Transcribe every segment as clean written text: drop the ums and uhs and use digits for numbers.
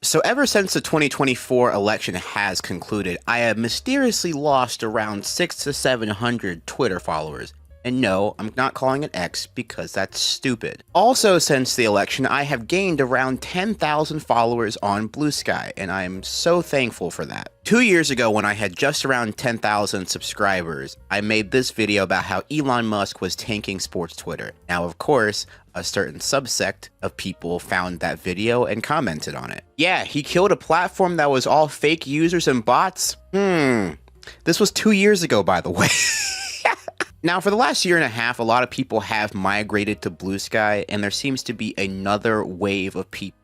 So ever since the 2024 election has concluded, I have mysteriously lost around 600 to 700 Twitter followers. And no, I'm not calling it X because that's stupid. Also, since the election, I have gained around 10,000 followers on Blue Sky, and I am so thankful for that. 2 years ago, when I had just around 10,000 subscribers, I made this video about how Elon Musk was tanking sports Twitter. Now, of course, a certain subsect of people found that video and commented on it. Yeah, he killed a platform that was all fake users and bots? This was 2 years ago, by the way. Now, for the last year and a half, a lot of people have migrated to Blue Sky, and there seems to be another wave of people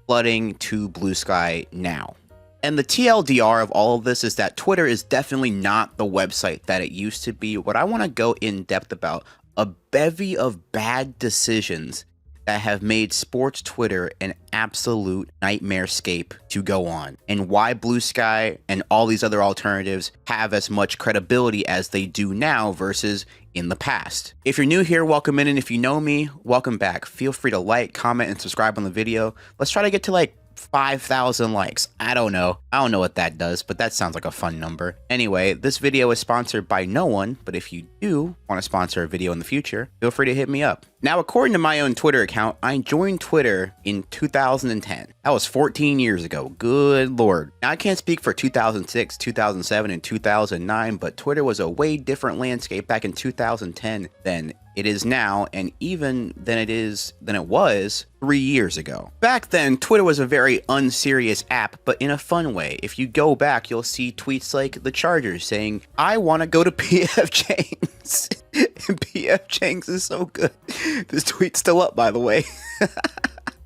flooding to Blue Sky now. And the TLDR of all of this is that Twitter is definitely not the website that it used to be. What I want to go in depth about, a bevy of bad decisions that have made sports Twitter an absolute nightmarescape to go on, and why Blue Sky and all these other alternatives have as much credibility as they do now versus in the past. If you're new here, welcome in, and if you know me, welcome back. Feel free to like, comment, and subscribe on the video. Let's try to get to like 5,000 likes. I don't know what that does, but that sounds like a fun number. Anyway, this video is sponsored by no one, but if you do want to sponsor a video in the future, feel free to hit me up. Now, according to my own Twitter account, I joined Twitter in 2010. That was 14 years ago. Good Lord. Now, I can't speak for 2006, 2007, and 2009, but Twitter was a way different landscape back in 2010 than it is now, and even than it was 3 years ago. Back then, Twitter was a very unserious app, but in a fun way. If you go back, you'll see tweets like the Chargers saying, "I want to go to PF Chang's." And PF Chang's is so good. This tweet's still up, by the way.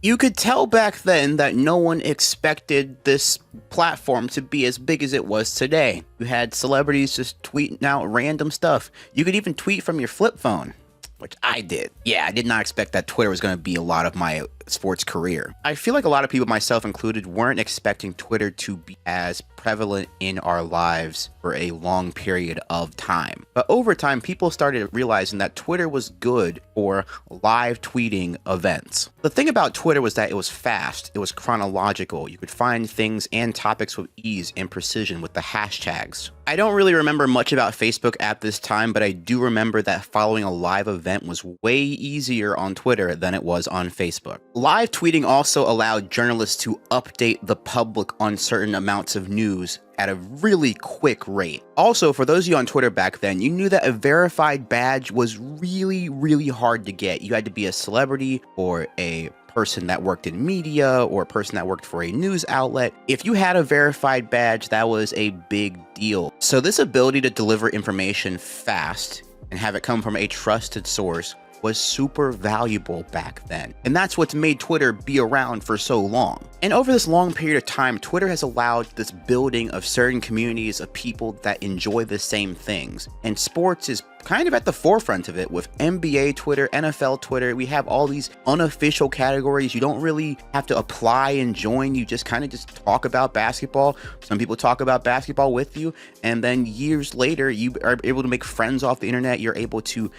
You could tell back then that no one expected this platform to be as big as it was today. You had celebrities just tweeting out random stuff. You could even tweet from your flip phone, which I did. Yeah, I did not expect that Twitter was going to be a lot of my sports career. I feel like a lot of people, myself included, weren't expecting Twitter to be as prevalent in our lives for a long period of time. But over time, people started realizing that Twitter was good for live tweeting events. The thing about Twitter was that it was fast, it was chronological. You could find things and topics with ease and precision with the hashtags. I don't really remember much about Facebook at this time, but I do remember that following a live event was way easier on Twitter than it was on Facebook. Live tweeting also allowed journalists to update the public on certain amounts of news at a really quick rate. Also, for those of you on Twitter back then, you knew that a verified badge was really hard to get. You had to be a celebrity or a person that worked in media or a person that worked for a news outlet. If you had a verified badge, that was a big deal. So this ability to deliver information fast and have it come from a trusted source was super valuable back then. And that's what's made Twitter be around for so long. And over this long period of time, Twitter has allowed this building of certain communities of people that enjoy the same things. And sports is kind of at the forefront of it with NBA Twitter, NFL Twitter. We have all these unofficial categories. You don't really have to apply and join. You just kind of just talk about basketball. Some people talk about basketball with you. And then years later, you are able to make friends off the internet. You're able to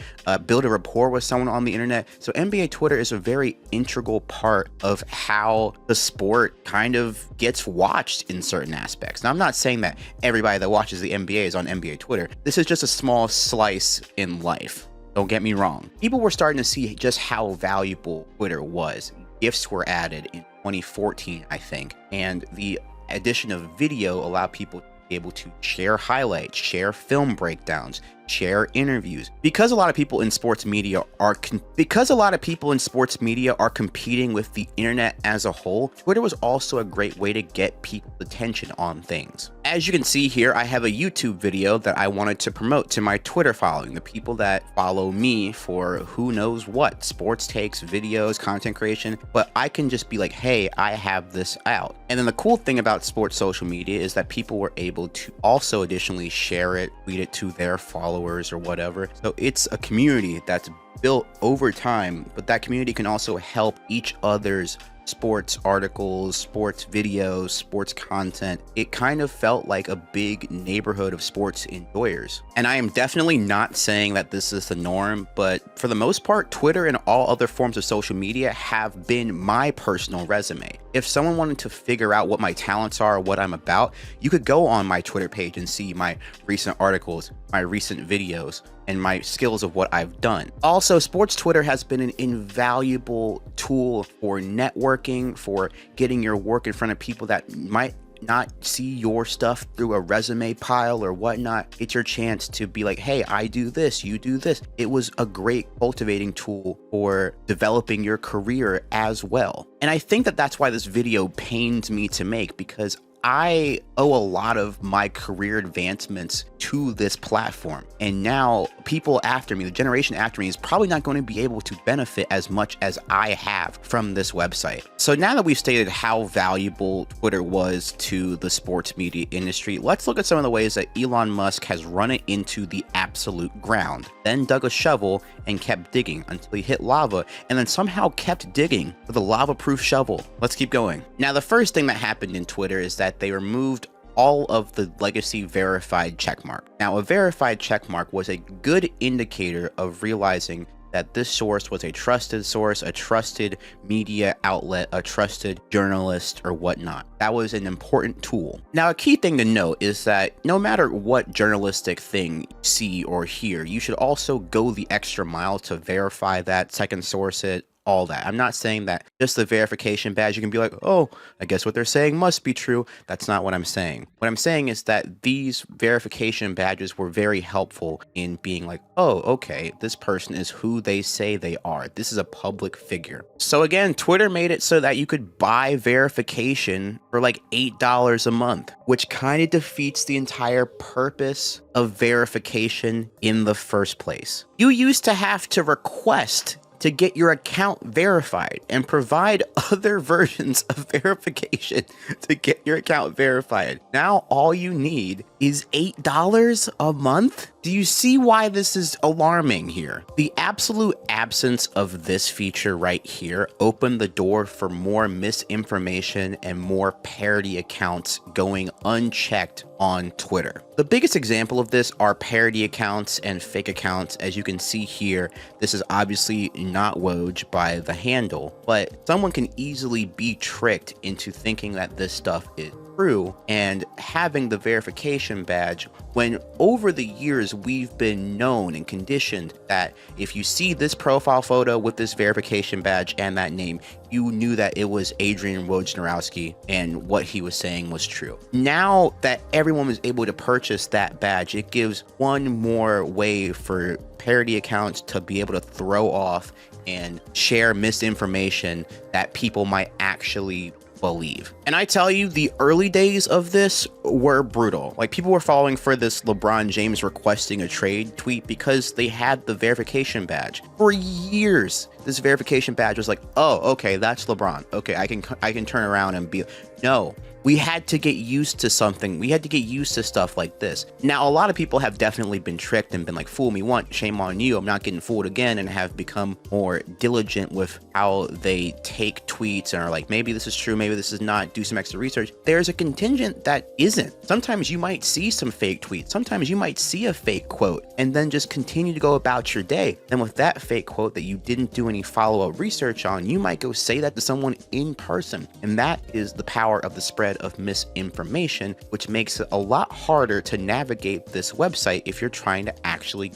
build a rapport with someone on the internet. So NBA Twitter is a very integral part of how the sport kind of gets watched in certain aspects. Now, I'm not saying that everybody that watches the NBA is on NBA Twitter. This is just a small slice in life. Don't get me wrong. People were starting to see just how valuable Twitter was. GIFs were added in 2014, I think, and the addition of video allowed people to be able to share highlights, share film breakdowns, share interviews. Because a lot of people in sports media are competing with the internet as a whole, Twitter was also a great way to get people's attention on things. As you can see here, I have a YouTube video that I wanted to promote to my Twitter following, the people that follow me for who knows what, sports takes, videos, content creation, but I can just be like, hey, I have this out. And then the cool thing about sports social media is that people were able to also additionally share it, tweet it to their followers or whatever. So it's a community that's built over time, but that community can also help each other's sports articles, sports videos, sports content. It kind of felt like a big neighborhood of sports enjoyers. And I am definitely not saying that this is the norm, but for the most part, Twitter and all other forms of social media have been my personal resume. If someone wanted to figure out what my talents are or what I'm about, you could go on my Twitter page and see my recent articles, my recent videos, and my skills of what I've done. Also, sports Twitter has been an invaluable tool for networking, for getting your work in front of people that might not see your stuff through a resume pile or whatnot. It's your chance to be like, hey, I do this, you do this. It was a great cultivating tool for developing your career as well. And I think that that's why this video pains me to make, because I owe a lot of my career advancements to this platform. And now people after me, the generation after me, is probably not going to be able to benefit as much as I have from this website. So now that we've stated how valuable Twitter was to the sports media industry, let's look at some of the ways that Elon Musk has run it into the absolute ground, then dug a shovel and kept digging until he hit lava, and then somehow kept digging with a lava-proof shovel. Let's keep going. Now, the first thing that happened in Twitter is that they removed all of the legacy verified checkmark. Now, a verified checkmark was a good indicator of realizing that this source was a trusted source, a trusted media outlet, a trusted journalist, or whatnot. That was an important tool. Now, a key thing to note is that no matter what journalistic thing you see or hear, you should also go the extra mile to verify that, second source it, all that. I'm not saying that just the verification badge, you can be like, oh, I guess what they're saying must be true. That's not what I'm saying. What I'm saying is that these verification badges were very helpful in being like, oh, okay, this person is who they say they are. This is a public figure. So again, Twitter made it so that you could buy verification for like $8 a month, which kind of defeats the entire purpose of verification in the first place. You used to have to request to get your account verified and provide other versions of verification to get your account verified. Now all you need is $8 a month. Do you see why this is alarming here? The absolute absence of this feature right here opened the door for more misinformation and more parody accounts going unchecked on Twitter. The biggest example of this are parody accounts and fake accounts. As you can see here, this is obviously not Woj by the handle, but someone can easily be tricked into thinking that this stuff is true and having the verification badge, when over the years we've been known and conditioned that if you see this profile photo with this verification badge and that name, you knew that it was Adrian Wojnarowski and what he was saying was true. Now that everyone was able to purchase that badge, it gives one more way for parody accounts to be able to throw off and share misinformation that people might actually believe. And I tell you, the early days of this were brutal. Like, people were falling for this LeBron James requesting a trade tweet because they had the verification badge. For years, this verification badge was like, oh, okay, that's LeBron. Okay, I can turn around and be, no. We had to get used to something. We had to get used to stuff like this. Now, a lot of people have definitely been tricked and been like, fool me once, shame on you. I'm not getting fooled again, and have become more diligent with how they take tweets and are like, maybe this is true, maybe this is not, do some extra research. There's a contingent that isn't. Sometimes you might see some fake tweets. Sometimes you might see a fake quote and then just continue to go about your day. Then with that fake quote that you didn't do any follow-up research on, you might go say that to someone in person. And that is the power of the spread of misinformation, which makes it a lot harder to navigate this website if you're trying to actually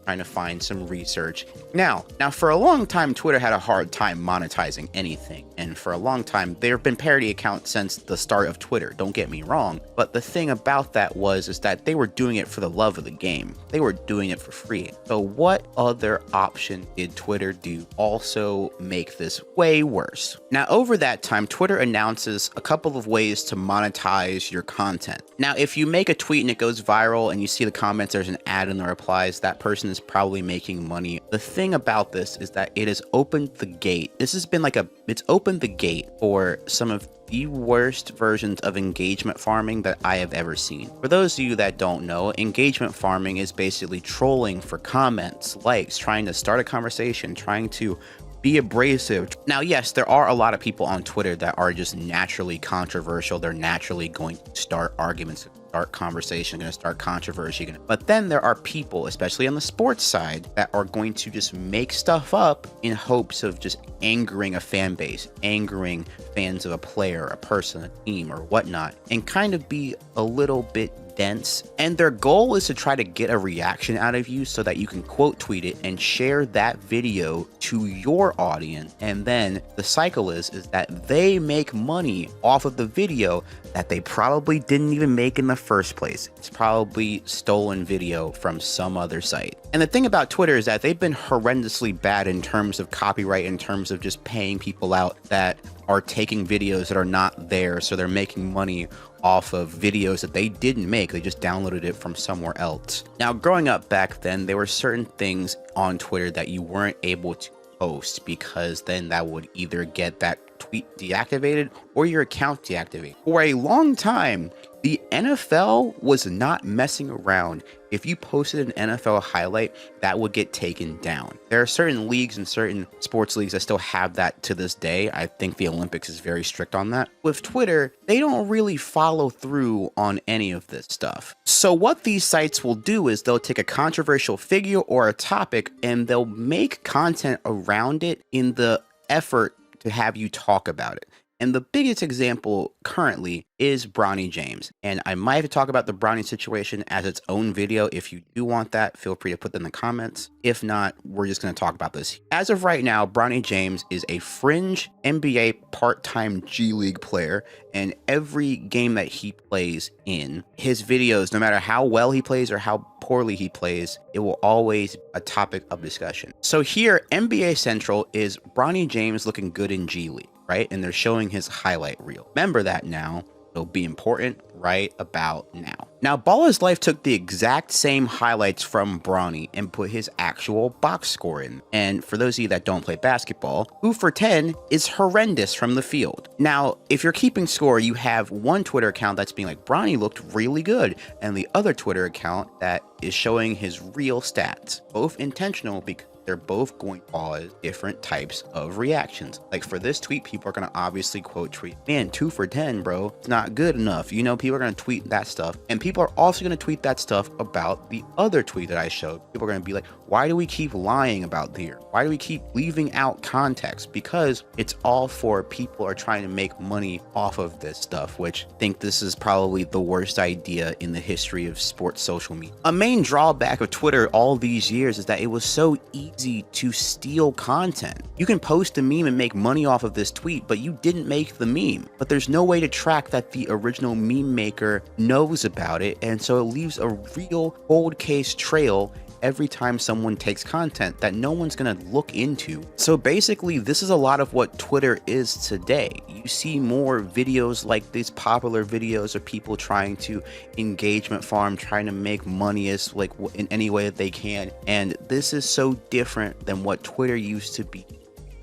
trying to find some research. Now for a long time, Twitter had a hard time monetizing anything. And for a long time, there have been parody accounts since the start of Twitter, don't get me wrong. But the thing about that is that they were doing it for the love of the game. They were doing it for free. So what other option did Twitter do also make this way worse? Now, over that time, Twitter announces a couple of ways to monetize your content. Now, if you make a tweet and it goes viral and you see the comments, there's an ad in the replies, that person is probably making money. The thing about this is that it has opened the gate. This has been it's opened the gate for some of the worst versions of engagement farming that I have ever seen. For those of you that don't know, engagement farming is basically trolling for comments, likes, trying to start a conversation, trying to be abrasive. Now, yes, there are a lot of people on Twitter that are just naturally controversial. They're naturally going to start arguments, start conversation, going to start controversy. But then there are people, especially on the sports side, that are going to just make stuff up in hopes of just angering a fan base, angering fans of a player, a person, a team, or whatnot, and kind of be a little bit dense. And their goal is to try to get a reaction out of you so that you can quote tweet it and share that video to your audience. And then the cycle is that they make money off of the video that they probably didn't even make in the first place. It's probably stolen video from some other site. And the thing about Twitter is that they've been horrendously bad in terms of copyright, in terms of just paying people out that are taking videos that are not there. So they're making money off of videos that they didn't make. They just downloaded it from somewhere else. Now, growing up back then, there were certain things on Twitter that you weren't able to post because then that would either get that tweet deactivated or your account deactivated. For a long time, the NFL was not messing around. If you posted an NFL highlight, that would get taken down. There are certain leagues and certain sports leagues that still have that to this day. I think the Olympics is very strict on that. With Twitter, they don't really follow through on any of this stuff. So what these sites will do is they'll take a controversial figure or a topic and they'll make content around it in the effort to have you talk about it. And the biggest example currently is Bronny James. And I might have to talk about the Bronny situation as its own video. If you do want that, feel free to put that in the comments. If not, we're just going to talk about this. As of right now, Bronny James is a fringe NBA part-time G League player. And every game that he plays in, his videos, no matter how well he plays or how poorly he plays, it will always be a topic of discussion. So here, NBA Central is Bronny James looking good in G League. Right? And they're showing his highlight reel. Remember that now. It'll be important right about now. Now, Baller's Life took the exact same highlights from Bronny and put his actual box score in. And for those of you that don't play basketball, 2 for 10 is horrendous from the field. Now, if you're keeping score, you have one Twitter account that's being like, Bronny looked really good, and the other Twitter account that is showing his real stats. Both intentional because they're both going to cause different types of reactions. Like for this tweet, people are going to obviously quote tweet, man, 2 for 10, bro. It's not good enough. You know, people are going to tweet that stuff. And people are also going to tweet that stuff about the other tweet that I showed. People are going to be like, why do we keep lying about here? Why do we keep leaving out context? Because it's all for people are trying to make money off of this stuff, which I think this is probably the worst idea in the history of sports social media. A main drawback of Twitter all these years is that it was so easy to steal content. You can post a meme and make money off of this tweet, but you didn't make the meme. But there's no way to track that the original meme maker knows about it, and so it leaves a real cold case trail every time someone takes content that no one's gonna look into. So basically, this is a lot of what Twitter is today. You see more videos like these popular videos of people trying to engagement farm, trying to make money as like in any way that they can. And this is so different than what Twitter used to be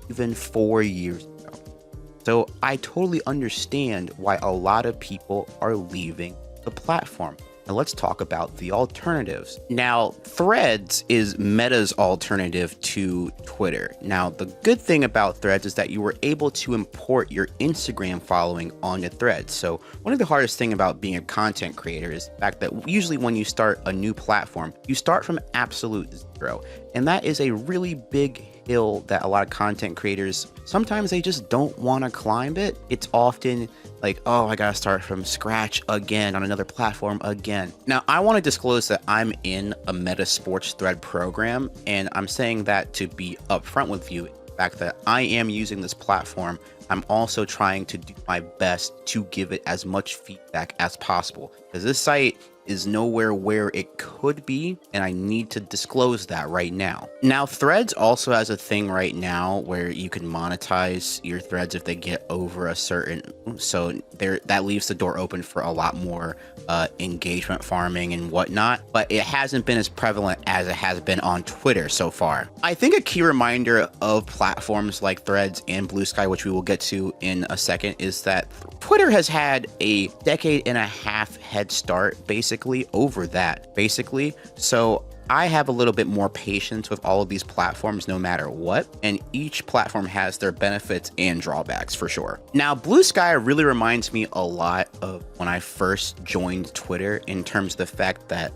even 4 years ago. So I totally understand why a lot of people are leaving the platform. Now let's talk about the alternatives. Now, Threads is Meta's alternative to Twitter. Now, the good thing about Threads is that you were able to import your Instagram following onto Threads. So one of the hardest things about being a content creator is the fact that usually when you start a new platform, you start from absolute zero. And that is a really big hill that a lot of content creators, sometimes they just don't want to climb it. It's often like, oh, I gotta start from scratch again on another platform again. Now, I want to disclose that I'm in a Meta Sports Thread program, and I'm saying that to be upfront with you. The fact that I am using this platform, I'm also trying to do my best to give it as much feedback as possible, because this site is nowhere where it could be, and I need to disclose that right now. Now, Threads also has a thing right now where you can monetize your threads if they get over a certain, so that leaves the door open for a lot more engagement farming and whatnot, but it hasn't been as prevalent as it has been on Twitter so far. I think a key reminder of platforms like Threads and Blue Sky, which we will get to in a second, is that Twitter has had a decade and a half head start basically over that, basically. So I have a little bit more patience with all of these platforms no matter what, and each platform has their benefits and drawbacks for sure. Now, Blue Sky really reminds me a lot of when I first joined Twitter in terms of the fact that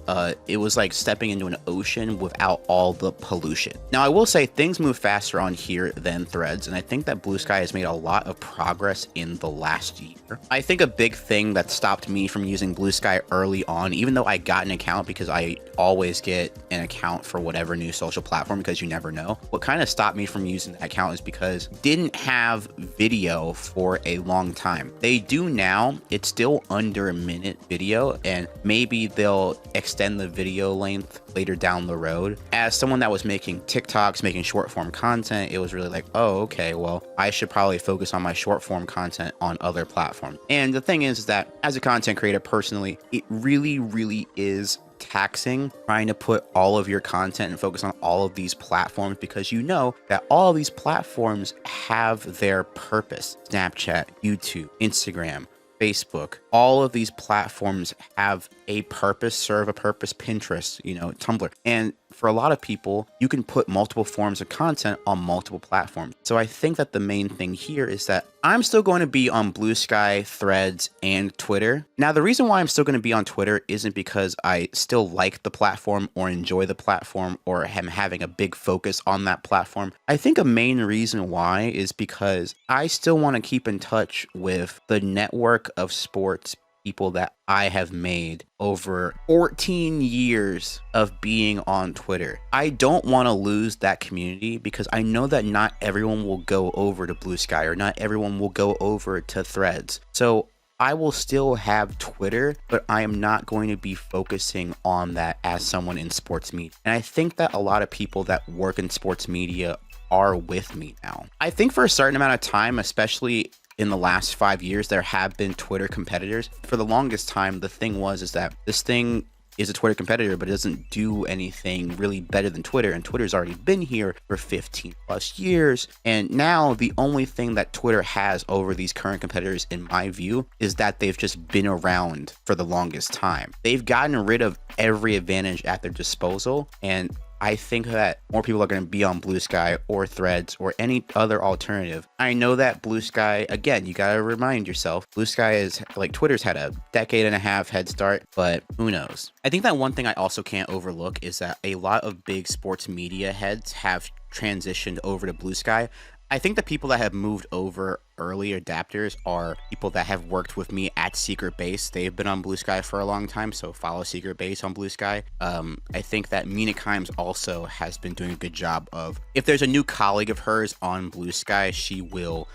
it was like stepping into an ocean without all the pollution. Now, I will say things move faster on here than Threads, and I think that Blue Sky has made a lot of progress in the last year. I think a big thing that stopped me from using Blue Sky early on, even though I got an account because I always get an account for whatever new social platform because you never know. What kind of stopped me from using that account is because didn't have video for a long time. They do now. It's still under a minute video, and maybe they'll extend the video length later down the road. As someone that was making TikToks, making short form content, it was really like, oh, okay, well, I should probably focus on my short form content on other platforms. And the thing is that as a content creator personally, it really is taxing trying to put all of your content and focus on all of these platforms, because you know that all of these platforms have their purpose. Snapchat, YouTube, Instagram, Facebook, all of these platforms have a purpose, serve a purpose. Pinterest, Tumblr. And for a lot of people, you can put multiple forms of content on multiple platforms. So I think that the main thing here is that I'm still going to be on Blue Sky, Threads, and Twitter. Now, the reason why I'm still going to be on Twitter isn't because I still like the platform or enjoy the platform or am having a big focus on that platform. I think a main reason why is because I still want to keep in touch with the network of sports people that I have made over 14 years of being on Twitter. I don't want to lose that community because I know that not everyone will go over to Blue Sky or not everyone will go over to Threads. So I will still have Twitter, but I am not going to be focusing on that as someone in sports media. And I think that a lot of people that work in sports media are with me now. I think for a certain amount of time, especially in the last 5 years, there have been Twitter competitors. For the longest time, the thing is that this thing is a Twitter competitor, but it doesn't do anything really better than Twitter. And Twitter's already been here for 15 plus years. And now the only thing that Twitter has over these current competitors, in my view, is that they've just been around for the longest time. They've gotten rid of every advantage at their disposal. And I think that more people are going to be on Blue Sky or Threads or any other alternative. I know that Blue Sky, again, you got to remind yourself, Blue Sky is like Twitter's had a decade and a half head start, but who knows? I think that one thing I also can't overlook is that a lot of big sports media heads have transitioned over to Blue Sky. I think the people that have moved over early adapters are people that have worked with me at Secret Base. They've been on Blue Sky for a long time, so follow Secret Base on Blue Sky. I think that Mina Kimes also has been doing a good job of, if there's a new colleague of hers on Blue Sky, she will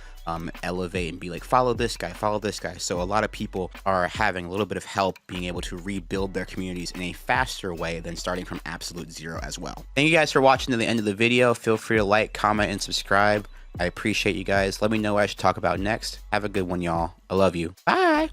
elevate and be like, follow this guy, follow this guy. So a lot of people are having a little bit of help being able to rebuild their communities in a faster way than starting from absolute zero as well. Thank you guys for watching to the end of the video. Feel free to like, comment, and subscribe. I appreciate you guys. Let me know what I should talk about next. Have a good one, y'all. I love you. Bye.